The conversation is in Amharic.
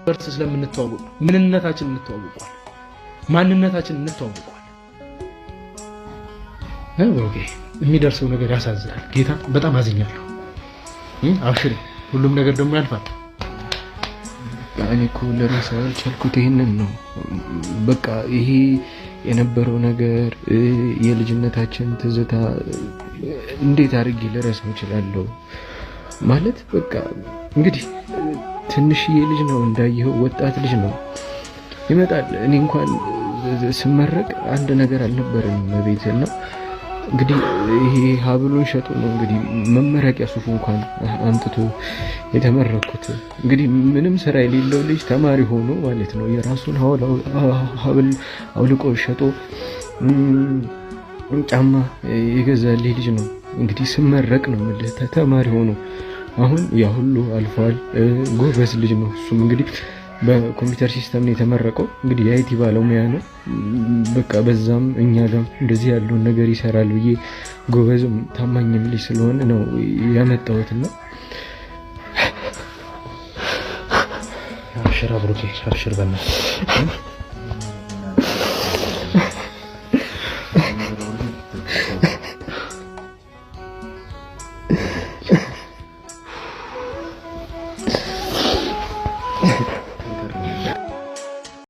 በርስ ስለምንተዋወቅ ምንነታችን እንተዋወቀዋል፣ ማንነታችን እንተዋወቀዋል። ኦኬ የሚደርሰው ነገር ያሳዝናል። ጌታ በጣም አዝኛለሁ። አብሽሪ፣ ሁሉም ነገር ደግሞ ያልፋል። እኔ እኮ ልረሳው ያልቻልኩት ይሄንን ነው። በቃ ይሄ የነበረው ነገር የልጅነታችን ትዝታ እንዴት አድርጌ ልረሳው እችላለሁ? ማለት በቃ እንግዲህ ትንሽዬ ልጅ ነው እንዳየኸው፣ ወጣት ልጅ ነው ይመጣል። እኔ እንኳን ስመረቅ አንድ ነገር አልነበረም በቤትና እንግዲህ ይሄ ሀብሉን ሸጦ ነው እንግዲህ መመረቂያ ሱፍ እንኳን አምጥቶ የተመረኩት። እንግዲህ ምንም ስራ የሌለው ልጅ ተማሪ ሆኖ ማለት ነው የራሱን ሀብል አውልቆ ሸጦ ጫማ የገዛልኝ ልጅ ነው እንግዲህ ስመረቅ ነው የምልህ ተማሪ ሆኖ። አሁን ያ ሁሉ አልፏል። ጎበዝ ልጅ ነው እሱም እንግዲህ በኮምፒውተር ሲስተም ነው የተመረቀው። እንግዲህ የአይቲ ባለሙያ ነው። በቃ በዛም እኛ ጋር እንደዚህ ያለውን ነገር ይሰራል ብዬ ጎበዝም ታማኝም ልጅ ስለሆነ ነው ያመጣሁትና አብሽር አብሩኬ አብሽር በእናትህ